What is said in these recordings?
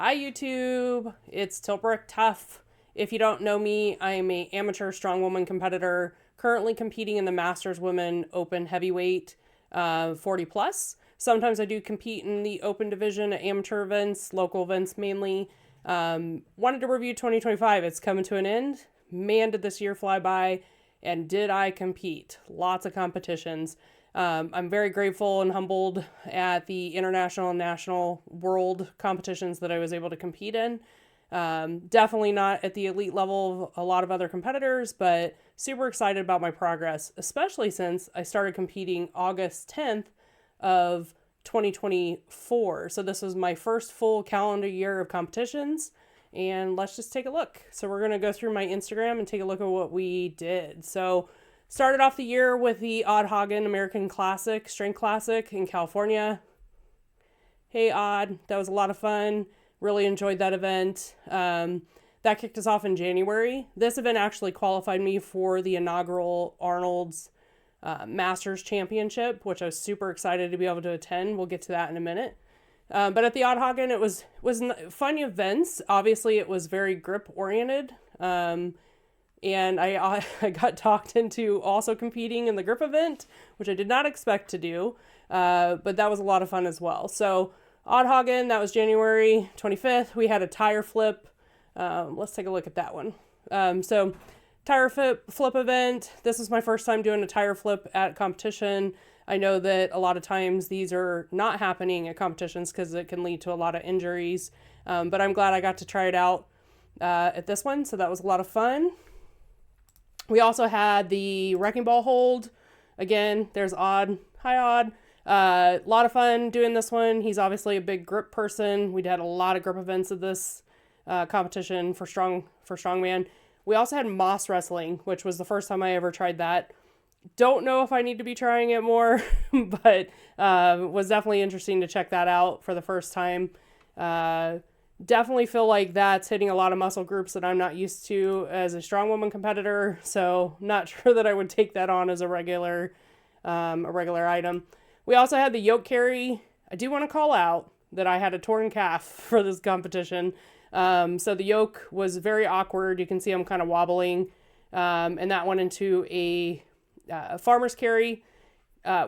Hi YouTube, it's Tilbrook Tough. If you don't know me, I am an amateur strongwoman competitor, currently competing in the Masters Women Open Heavyweight 40 plus. Sometimes I do compete in the open division at amateur events, local events mainly. Wanted to review 2025. It's coming to an end. Man, did this year fly by, and did I compete? Lots of competitions. I'm very grateful and humbled at the international and national world competitions that I was able to compete in. Definitely not at the elite level of a lot of other competitors, but super excited about my progress, especially since I started competing August 10th of 2024. So this was my first full calendar year of competitions, and let's just take a look. So we're going to go through my Instagram and take a look at what we did. So started off the year with the Odd Hagen American Classic, Strength Classic in California. Hey Odd, that was a lot of fun. Really enjoyed that event. That kicked us off in January. This event actually qualified me for the inaugural Arnold's Masters Championship, which I was super excited to be able to attend. We'll get to that in a minute. But at the Odd Hagen, it was fun events. Obviously, it was very grip oriented. And I got talked into also competing in the grip event, which I did not expect to do, but that was a lot of fun as well. So Odd Hagen, that was January 25th. We had a tire flip. Let's take a look at that one. So tire flip event. This was my first time doing a tire flip at competition. I know that a lot of times these are not happening at competitions because it can lead to a lot of injuries, but I'm glad I got to try it out at this one. So that was a lot of fun. We also had the wrecking ball hold. Again, there's Odd. Hi, Odd. A lot of fun doing this one. He's obviously a big grip person. We had a lot of grip events at this competition for strongman. We also had moss wrestling, which was the first time I ever tried that. Don't know if I need to be trying it more, but was definitely interesting to check that out for the first time. Definitely feel like that's hitting a lot of muscle groups that I'm not used to as a strongwoman competitor. So not sure that I would take that on as a regular item. We also had the yoke carry. I do want to call out that I had a torn calf for this competition. So the yoke was very awkward. You can see I'm kind of wobbling. And that went into a farmer's carry.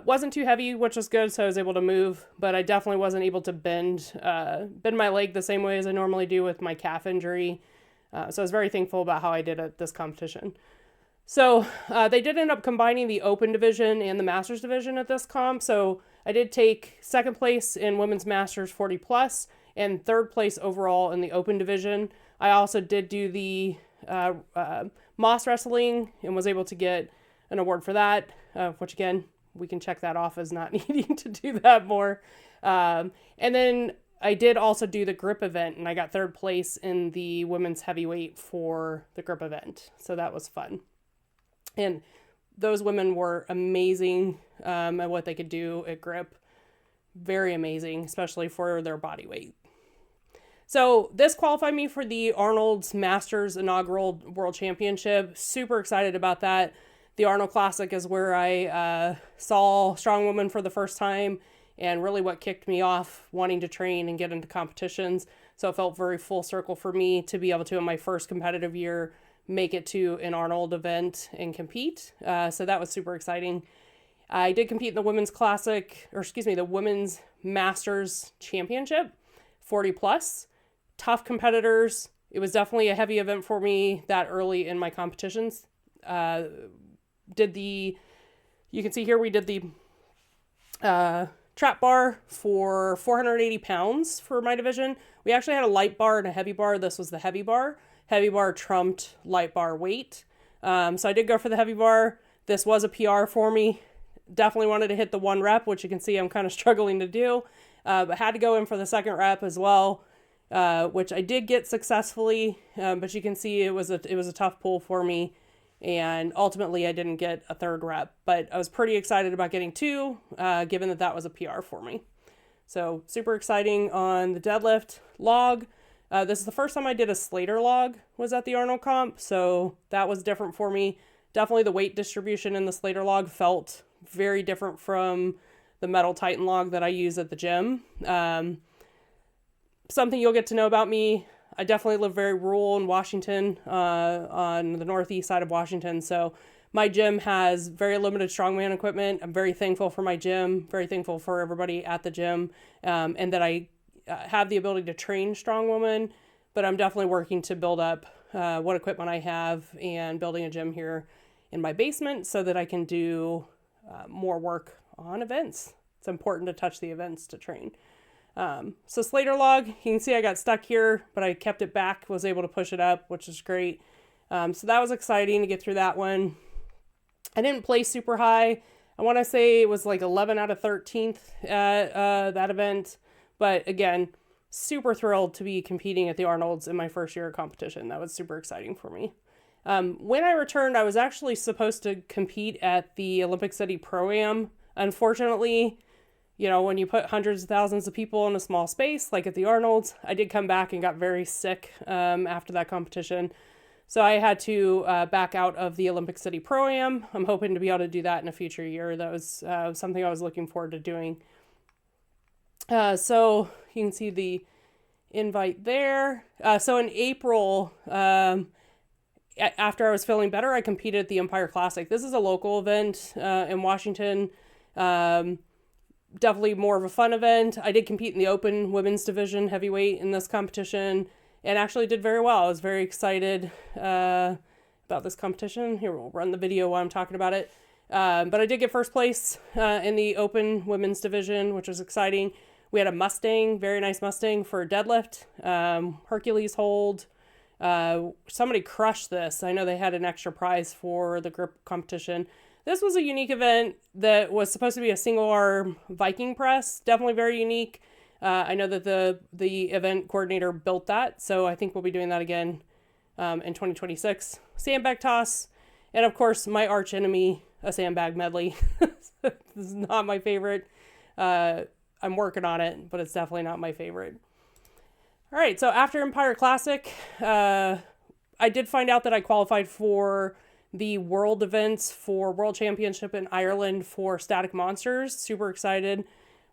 Wasn't too heavy, which was good, so I was able to move, but I definitely wasn't able to bend my leg the same way as I normally do with my calf injury. So I was very thankful about how I did at this competition. So they did end up combining the open division and the masters division at this comp. So I did take second place in women's masters 40 plus and third place overall in the open division. I also did do the moss wrestling and was able to get an award for that, which again, we can check that off as not needing to do that more. And then I did also do the grip event, and I got third place in the women's heavyweight for the grip event. So that was fun. And those women were amazing at what they could do at grip. Very amazing, especially for their body weight. So this qualified me for the Arnold's Masters inaugural World Championship. Super excited about that. The Arnold Classic is where I saw Strongwoman for the first time and really what kicked me off wanting to train and get into competitions. So it felt very full circle for me to be able to, in my first competitive year, make it to an Arnold event and compete. So that was super exciting. I did compete in the Women's Classic, the Women's Masters Championship, 40 plus. Tough competitors. It was definitely a heavy event for me that early in my competitions. You can see here we did the trap bar for 480 pounds for my division. We actually had a light bar and a heavy bar. This was the heavy bar. Heavy bar trumped light bar weight. So I did go for the heavy bar. This was a PR for me. Definitely wanted to hit the 1 rep, which you can see I'm kind of struggling to do. But had to go in for the 2nd rep as well, which I did get successfully. But you can see it was a tough pull for me. And ultimately, I didn't get a 3rd rep, but I was pretty excited about getting 2, given that was a PR for me. So super exciting on the deadlift log. This is the first time I did a Slater log, was at the Arnold comp, so that was different for me. Definitely the weight distribution in the Slater log felt very different from the metal Titan log that I use at the gym. something you'll get to know about me. I definitely live very rural in Washington, on the northeast side of Washington. So my gym has very limited strongman equipment. I'm very thankful for my gym, very thankful for everybody at the gym, and that I have the ability to train Strongwoman, but I'm definitely working to build up what equipment I have and building a gym here in my basement so that I can do more work on events. It's important to touch the events to train. So Slater log, you can see I got stuck here, but I kept it back, was able to push it up, which is great. So that was exciting to get through that one. I didn't place super high. I want to say it was like 11 out of 13th at that event. But again, super thrilled to be competing at the Arnold's in my first year of competition. That was super exciting for me. When I returned, I was actually supposed to compete at the Olympic City Pro-Am. Unfortunately, you know, when you put hundreds of thousands of people in a small space, like at the Arnold's, I did come back and got very sick after that competition. So I had to back out of the Olympic City Pro-Am. I'm hoping to be able to do that in a future year. That was something I was looking forward to doing. So you can see the invite there. So in April, after I was feeling better, I competed at the Empire Classic. This is a local event in Washington. Definitely more of a fun event. I did compete in the open women's division heavyweight in this competition and actually did very well. I was very excited about this competition. Here, we'll run the video while I'm talking about it. But I did get first place in the open women's division, which was exciting. We had a Mustang, very nice Mustang for a deadlift, Hercules hold. Somebody crushed this. I know they had an extra prize for the grip competition. This was a unique event that was supposed to be a single arm Viking press. Definitely very unique. I know that the event coordinator built that, so I think we'll be doing that again in 2026. Sandbag toss, and of course my arch enemy, a sandbag medley. This is not my favorite. I'm working on it, but it's definitely not my favorite. All right, so after Empire Classic, I did find out that I qualified for the world events for World Championship in Ireland for Static Monsters. Super excited.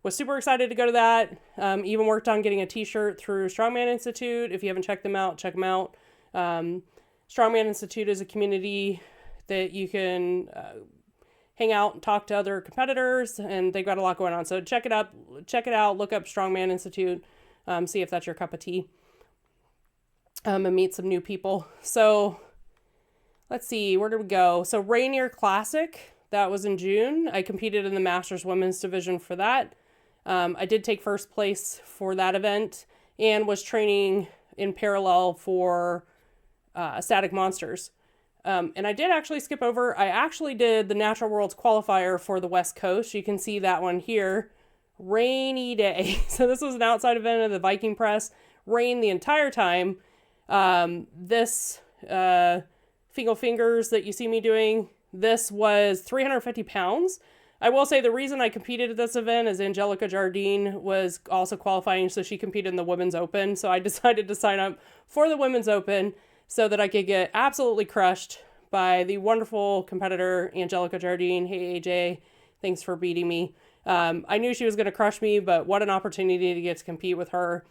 Was super excited to go to that. Even worked on getting a t-shirt through Strongman Institute. If you haven't checked them out, check them out. Strongman Institute is a community that you can hang out and talk to other competitors, and they've got a lot going on. So check it out, look up Strongman Institute, see if that's your cup of tea, and meet some new people. So let's see, where did we go? So Rainier Classic, that was in June. I competed in the Masters Women's Division for that. I did take first place for that event and was training in parallel for Static Monsters. And I did actually skip over. I actually did the Natural Worlds qualifier for the West Coast. You can see that one here. Rainy day. So this was an outside event of the Viking press. Rained the entire time. This Fingal Fingers that you see me doing, this was 350 pounds. I will say the reason I competed at this event is Angelica Jardine was also qualifying, so she competed in the Women's Open. So I decided to sign up for the Women's Open so that I could get absolutely crushed by the wonderful competitor, Angelica Jardine. Hey, AJ, thanks for beating me. I knew she was going to crush me, but what an opportunity to get to compete with her.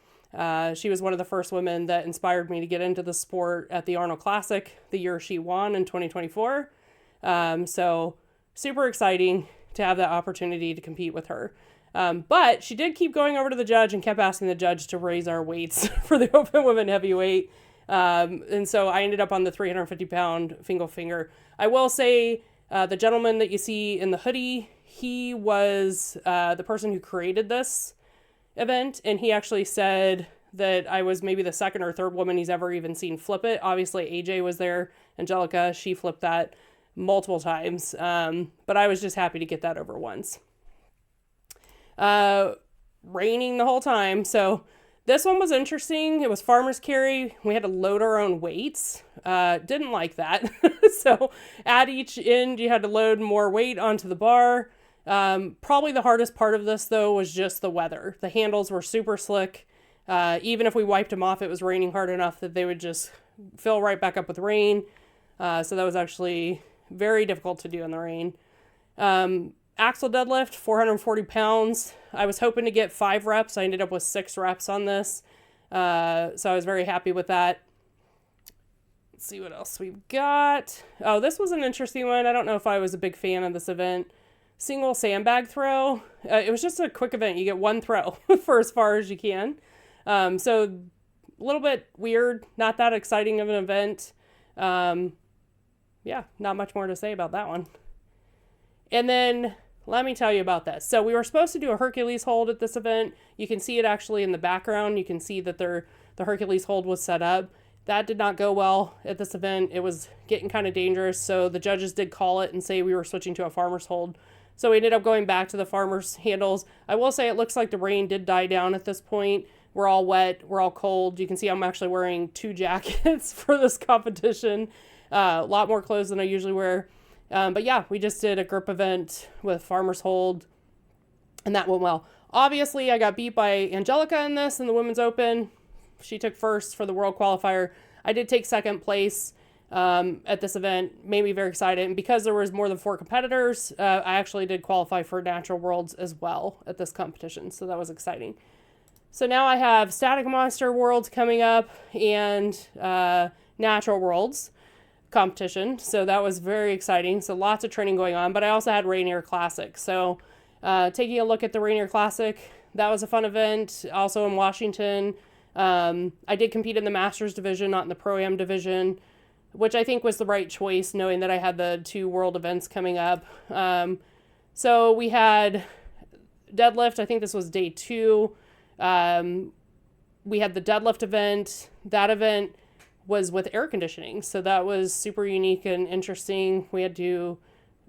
She was one of the first women that inspired me to get into the sport at the Arnold Classic the year she won in 2024. So super exciting to have that opportunity to compete with her. But she did keep going over to the judge and kept asking the judge to raise our weights for the open women heavyweight. And so I ended up on the 350-pound Fingal Finger. I will say the gentleman that you see in the hoodie, he was the person who created this event, and he actually said that I was maybe the second or third woman he's ever even seen flip it. Obviously, AJ was there. Angelica, she flipped that multiple times, but I was just happy to get that over once. Raining the whole time, so this one was interesting. It was farmer's carry. We had to load our own weights. Didn't like that. So at each end, you had to load more weight onto the bar. Probably the hardest part of this, though, was just the weather. The handles were super slick. Even if we wiped them off, it was raining hard enough that they would just fill right back up with rain. So that was actually very difficult to do in the rain. Axle deadlift, 440 pounds. I was hoping to get 5 reps. I ended up with 6 reps on this. So I was very happy with that. Let's see what else we've got. Oh, this was an interesting one. I don't know if I was a big fan of this event. Single sandbag throw. It was just a quick event. You get one throw for as far as you can. So a little bit weird, not that exciting of an event. Yeah, not much more to say about that one. And then let me tell you about this. So we were supposed to do a Hercules hold at this event. You can see it actually in the background. You can see that the Hercules hold was set up. That did not go well at this event. It was getting kind of dangerous. So the judges did call it and say we were switching to a farmer's hold. So we ended up going back to the farmer's handles. I will say it looks like the rain did die down at this point. We're all wet. We're all cold. You can see I'm actually wearing 2 jackets for this competition. A lot more clothes than I usually wear. But yeah, we just did a group event with farmer's hold, and that went well. Obviously, I got beat by Angelica in this in the Women's Open. She took first for the World Qualifier. I did take second place at this event. Made me very excited. And because there was more than 4 competitors, I actually did qualify for Natural Worlds as well at this competition. So that was exciting. So now I have Static Monster Worlds coming up and Natural Worlds competition. So that was very exciting. So lots of training going on. But I also had Rainier Classic. So taking a look at the Rainier Classic, that was a fun event. Also in Washington. I did compete in the Masters division, not in the Pro-Am division, which I think was the right choice, knowing that I had the 2 world events coming up. So we had deadlift. I think this was day 2. We had the deadlift event. That event was with air conditioning. So that was super unique and interesting. We had to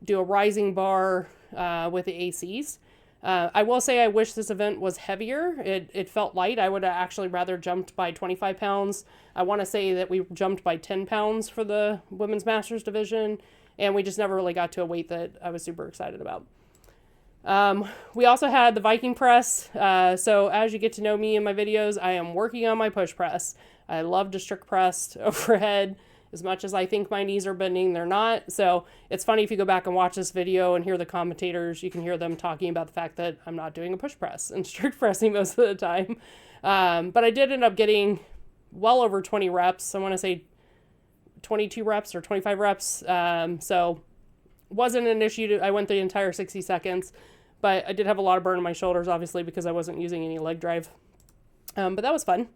do a rising bar with the ACs. I will say I wish this event was heavier. It felt light. I would have actually rather jumped by 25 pounds. I want to say that we jumped by 10 pounds for the Women's Masters division, and we just never really got to a weight that I was super excited about. We also had the Viking press. So as you get to know me in my videos, I am working on my push press. I love to strict press overhead. As much as I think my knees are bending, they're not. So it's funny if you go back and watch this video and hear the commentators, you can hear them talking about the fact that I'm not doing a push press and strict pressing most of the time. But I did end up getting well over 20 reps. I want to say 22 reps or 25 reps. So wasn't an issue. I went the entire 60 seconds, but I did have a lot of burn on my shoulders, obviously, because I wasn't using any leg drive. But that was fun.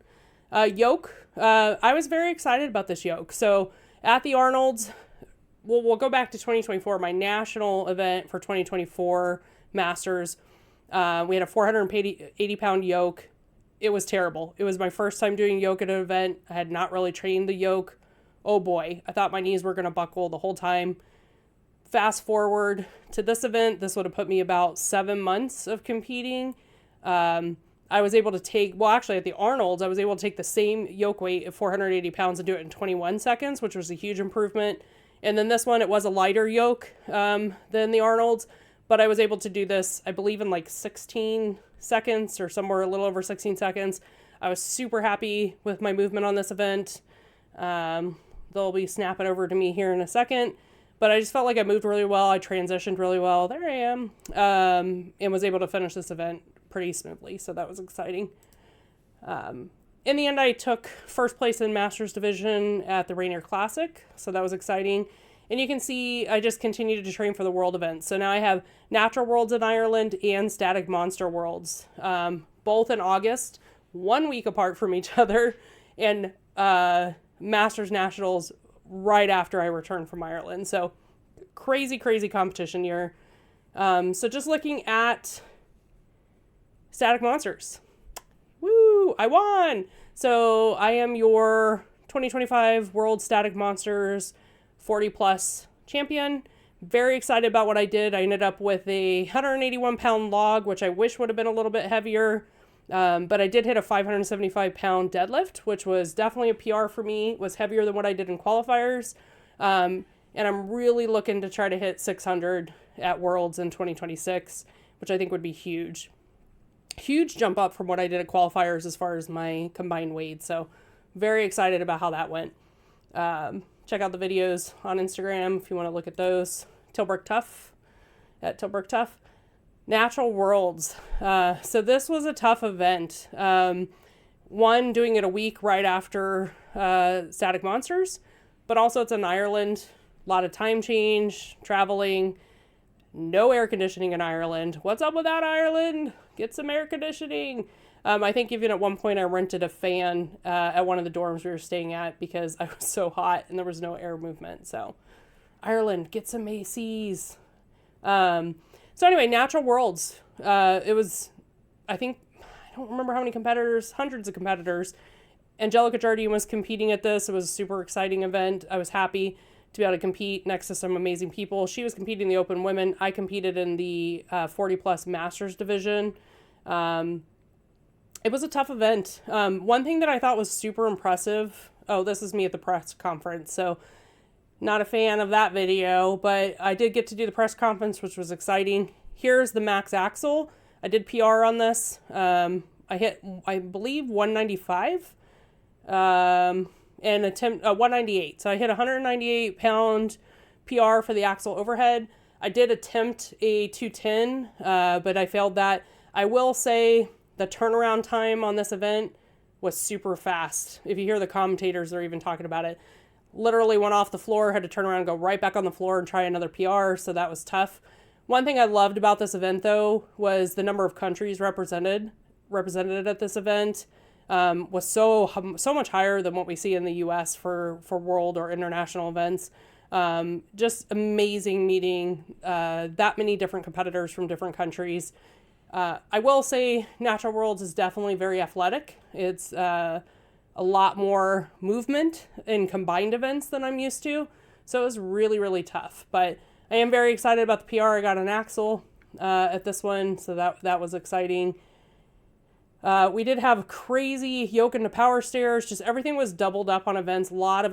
Yoke. I was very excited about this yoke. So at the Arnold's, we'll go back to 2024, my national event for 2024 Masters. We had a 480 pound yoke. It was terrible. It was my first time doing yoke at an event. I had not really trained the yoke. Oh boy, I thought my knees were going to buckle the whole time. Fast forward to this event, this would have put me about 7 months of competing. I was able to take, well, actually at the Arnold's, I was able to take the same yoke weight at 480 pounds and do it in 21 seconds, which was a huge improvement. And then this one, it was a lighter yoke than the Arnold's, but I was able to do this, I believe, in like 16 seconds or somewhere a little over 16 seconds. I was super happy with my movement on this event. They'll be snapping over to me here in a second, but I just felt like I moved really well. I transitioned really well. There I am. And was able to finish this event pretty smoothly. So that was exciting. In the end, I took first place in Masters division at the Rainier Classic. So that was exciting. And you can see I just continued to train for the world events. So now I have Natural Worlds in Ireland and Static Monster Worlds, both in August, 1 week apart from each other, and Masters Nationals right after I returned from Ireland. So crazy, crazy competition year. So just looking at Static Monsters. Woo! I won! So I am your 2025 World Static Monsters 40 plus champion. Very excited about what I did. I ended up with a 181 pound log, which I wish would have been a little bit heavier. But I did hit a 575 pound deadlift, which was definitely a PR for me. It was heavier than what I did in qualifiers. And I'm really looking to try to hit 600 at Worlds in 2026, which I think would be huge. Huge jump up from what I did at qualifiers as far as my combined weight. So very excited about how that went. Check out the videos on Instagram if you want to look at those. Tilburg Tough at Tilburg Tough. Natural Worlds. So this was a tough event. One, doing it a week right after Static Monsters, but also it's in Ireland. A lot of time change, traveling, no air conditioning in Ireland. What's up with that, Ireland? Get some air conditioning. I think even at one point I rented a fan at one of the dorms we were staying at because I was so hot and there was no air movement. So Ireland, get some ACs. So anyway, Natural Worlds. It was, I don't remember how many competitors, hundreds of competitors. Angelica Jardine was competing at this. It was a super exciting event. I was happy to be able to compete next to some amazing people. She was competing in the open women. I competed in the 40 plus masters division. It was a tough event. One thing that I thought was super impressive. Oh, this is me at the press conference. So not a fan of that video, but I did get to do the press conference, which was exciting. Here's the max axle. I did PR on this. I hit, I believe, 195. And attempt 198. So I hit 198 pound PR for the axle overhead. I did attempt a 210, but I failed that. I will say the turnaround time on this event was super fast. If you hear the commentators, they're even talking about it. Literally went off the floor, had to turn around, go right back on the floor and try another PR. So that was tough. One thing I loved about this event though, was the number of countries represented at this event. Was so much higher than what we see in the U.S. for world or international events. Just amazing meeting that many different competitors from different countries. I will say Natural Worlds is definitely very athletic. It's a lot more movement in combined events than I'm used to. So it was really, really tough. But I am very excited about the PR. I got an axle at this one, so that was exciting. We did have crazy yoke into power stairs. Just everything was doubled up on events. A lot of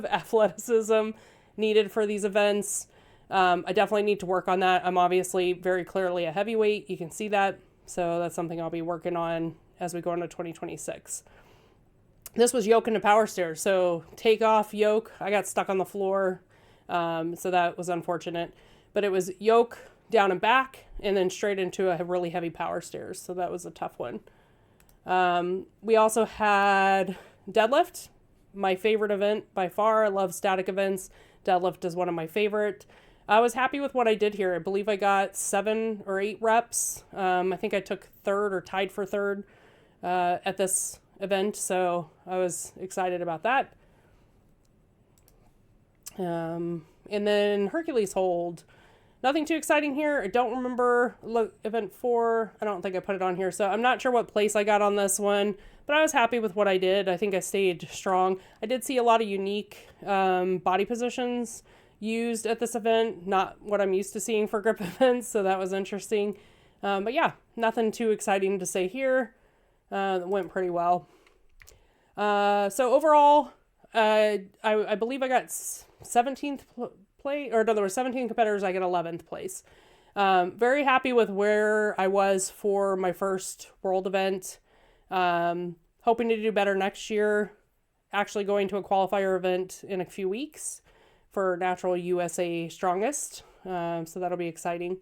athleticism needed for these events. I definitely need to work on that. I'm obviously very clearly a heavyweight. You can see that. So that's something I'll be working on as we go into 2026. This was yoke into power stairs. So take off yoke. I got stuck on the floor. So that was unfortunate. But it was yoke down and back, and then straight into a really heavy power stairs. So that was a tough one. We also had deadlift, my favorite event by far. I love static events. Deadlift is one of my favorite. I was happy with what I did here. I believe I got 7 or 8 reps. I think I took third or tied for third at this event. So I was excited about that. And then Hercules hold. Nothing too exciting here. I don't remember event 4. I don't think I put it on here. So I'm not sure what place I got on this one, but I was happy with what I did. I think I stayed strong. I did see a lot of unique body positions used at this event. Not what I'm used to seeing for grip events. So that was interesting. But yeah, nothing too exciting to say here. It went pretty well. So overall, I believe I got 17th place, or no, there were 17 competitors. I got 11th place. Very happy with where I was for my first world event. Hoping to do better next year. Actually going to a qualifier event in a few weeks for Natural USA Strongest. So that'll be exciting.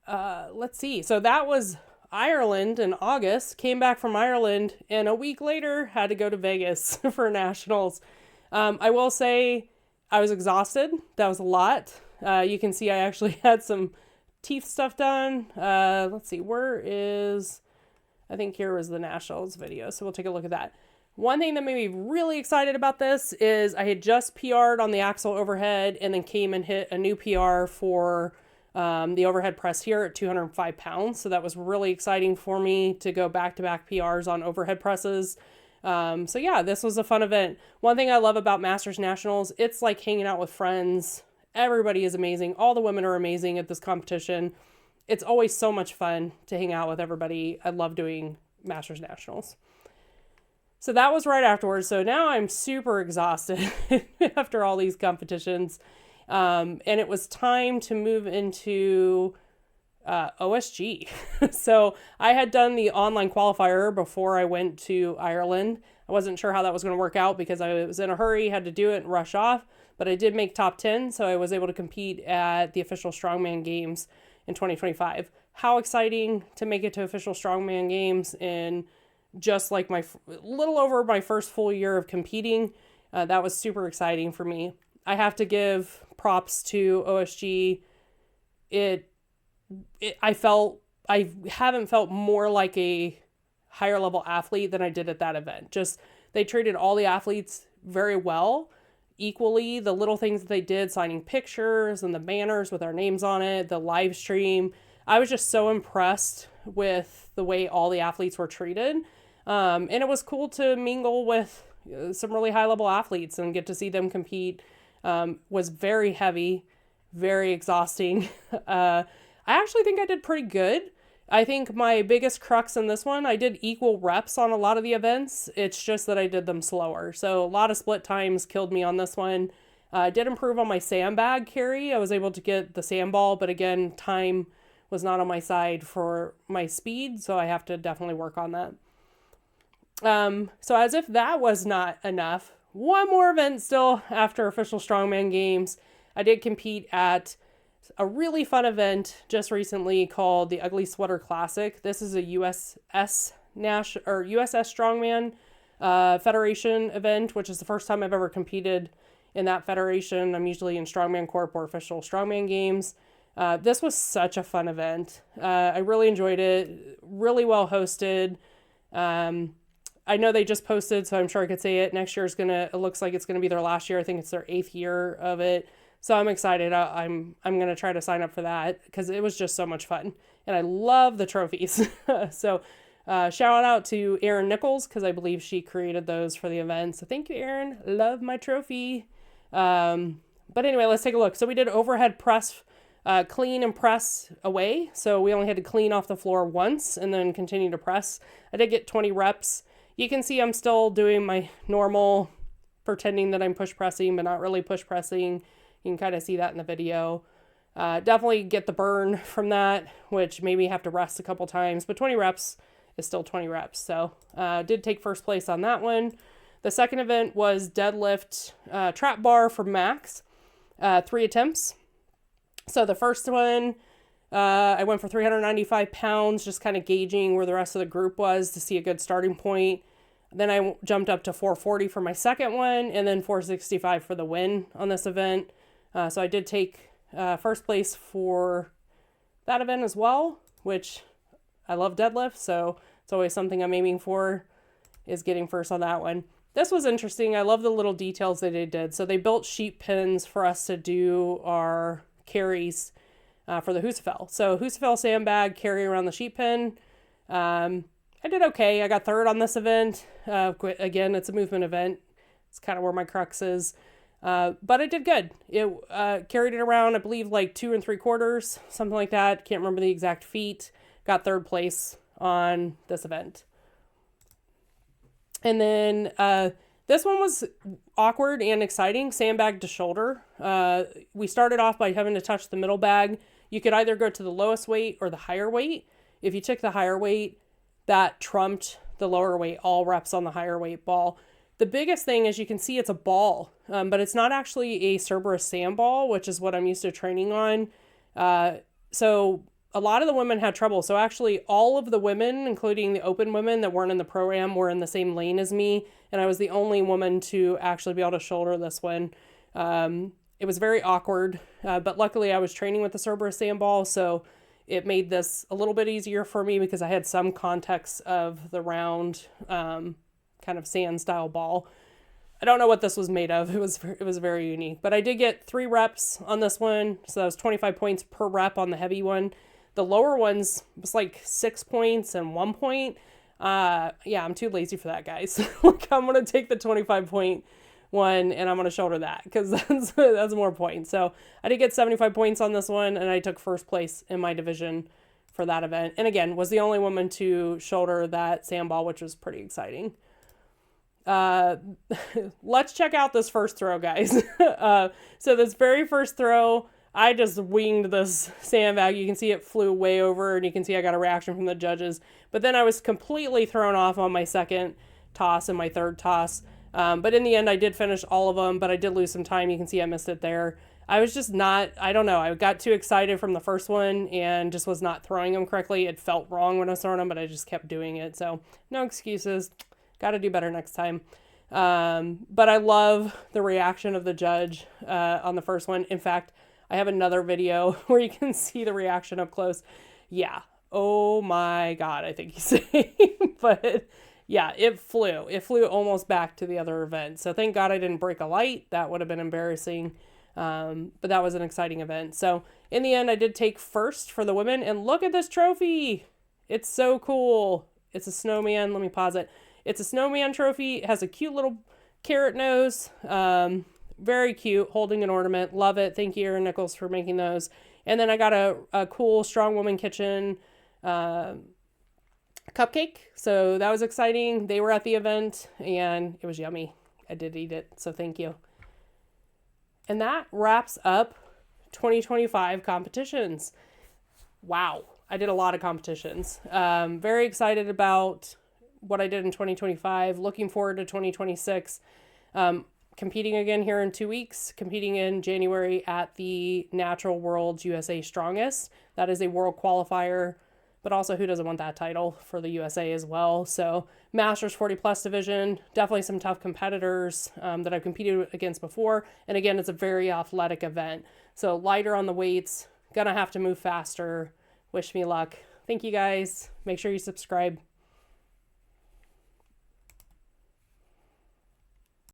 Let's see. So that was Ireland in August. Came back from Ireland, and a week later had to go to Vegas for nationals. I will say I was exhausted. That was a lot. You can see I actually had some teeth stuff done. Let's see, I think here was the nationals video. So we'll take a look at that. One thing that made me really excited about this is I had just PR'd on the axle overhead and then came and hit a new PR for the overhead press here at 205 pounds. So that was really exciting for me to go back-to-back PRs on overhead presses. So yeah, this was a fun event. One thing I love about Masters Nationals, it's like hanging out with friends. Everybody is amazing. All the women are amazing at this competition. It's always so much fun to hang out with everybody. I love doing Masters Nationals. So that was right afterwards. So now I'm super exhausted after all these competitions. And it was time to move into OSG. So I had done the online qualifier before I went to Ireland. I wasn't sure how that was going to work out because I was in a hurry, had to do it and rush off, but I did make top 10. So I was able to compete at the official Strongman games in 2025. how exciting to make it to official strongman games in just like my little over my first full year of competing. That was super exciting for me. I have to give props to OSG. I haven't felt more like a higher level athlete than I did at that event. Just they treated all the athletes very well, equally. The little things that they did, signing pictures and the banners with our names on it, the live stream. I was just so impressed with the way all the athletes were treated. And it was cool to mingle with some really high level athletes and get to see them compete. Was very heavy, very exhausting. I actually think I did pretty good. I think my biggest crux in this one, I did equal reps on a lot of the events. It's just that I did them slower. So a lot of split times killed me on this one. I did improve on my sandbag carry. I was able to get the sandball, but again, time was not on my side for my speed. So I have to definitely work on that. So as if that was not enough, one more event still after official strongman games. I did compete at a really fun event just recently called the Ugly Sweater Classic. This is a USS Strongman Federation event, which is the first time I've ever competed in that federation. I'm usually in Strongman Corp or official strongman games. This was such a fun event. I really enjoyed it. Really well hosted. I know they just posted, so I'm sure I could say it. Next year it looks like it's gonna be their last year. I think it's their 8th year of it. So I'm excited. I'm gonna try to sign up for that because it was just so much fun. And I love the trophies. So shout out to Erin Nichols because I believe she created those for the event. So thank you, Erin. Love my trophy. But anyway, let's take a look. So we did overhead press, clean and press away. So we only had to clean off the floor once and then continue to press. I did get 20 reps. You can see I'm still doing my normal, pretending that I'm push pressing, but not really push pressing. You can kind of see that in the video. Definitely get the burn from that, which made me have to rest a couple times, but 20 reps is still 20 reps. So did take first place on that one. The second event was deadlift trap bar for max, 3 attempts. So the first one, I went for 395 pounds, just kind of gauging where the rest of the group was to see a good starting point. Then I jumped up to 440 for my second one, and then 465 for the win on this event. So I did take first place for that event as well, which I love deadlift, so it's always something I'm aiming for, is getting first on that one. This was interesting. I love the little details that they did. So they built sheep pins for us to do our carries for the Husafell. So Husafell sandbag, carry around the sheep pin. I did okay. I got third on this event. Again, it's a movement event. It's kind of where my crux is. But I did good. It carried it around, I believe, like 2 3/4, something like that. Can't remember the exact feet. Got third place on this event. And then this one was awkward and exciting. Sandbag to shoulder. We started off by having to touch the middle bag. You could either go to the lowest weight or the higher weight. If you took the higher weight, that trumped the lower weight, all reps on the higher weight ball. The biggest thing is you can see it's a ball, but it's not actually a Cerberus sand ball, which is what I'm used to training on. So a lot of the women had trouble. So actually all of the women, including the open women that weren't in the pro-am, were in the same lane as me. And I was the only woman to actually be able to shoulder this one. It was very awkward, but luckily I was training with the Cerberus sand ball. So it made this a little bit easier for me because I had some context of the round, kind of sand style ball. I don't know what this was made of. It was very unique, but I did get 3 reps on this one. So that was 25 points per rep on the heavy one. The lower ones was like 6 points and 1 point. Yeah, I'm too lazy for that, guys. Like, I'm going to take the 25 point one and I'm going to shoulder that because that's more points. So I did get 75 points on this one and I took first place in my division for that event. And again, was the only woman to shoulder that sandball, which was pretty exciting. Let's check out this first throw, guys. So this very first throw, I just winged this sandbag. You can see it flew way over and you can see I got a reaction from the judges, but then I was completely thrown off on my second toss and my third toss. But in the end, I did finish all of them, but I did lose some time. You can see I missed it there. I was just not, I don't know. I got too excited from the first one and just was not throwing them correctly. It felt wrong when I was throwing them, but I just kept doing it. So no excuses. Got to do better next time. But I love the reaction of the judge on the first one. In fact, I have another video where you can see the reaction up close. Yeah. Oh my God, I think he's saying. But yeah, it flew. It flew almost back to the other event. So thank God I didn't break a light. That would have been embarrassing. But that was an exciting event. So in the end, I did take first for the women. And look at this trophy. It's so cool. It's a snowman. Let me pause it. It's a snowman trophy. It has a cute little carrot nose. Very cute, holding an ornament. Love it. Thank you, Erin Nichols, for making those. And then I got a cool Strongwoman Kitchen cupcake. So that was exciting. They were at the event and it was yummy. I did eat it. So thank you. And that wraps up 2025 competitions. Wow. I did a lot of competitions. Very excited about what I did in 2025. Looking forward to 2026. Competing again here in 2 weeks. Competing in January at the Natural World's USA Strongest. That is a world qualifier, but also who doesn't want that title for the USA as well. So Masters 40 plus division, definitely some tough competitors that I've competed against before. And again, it's a very athletic event. So lighter on the weights, gonna have to move faster. Wish me luck. Thank you guys. Make sure you subscribe.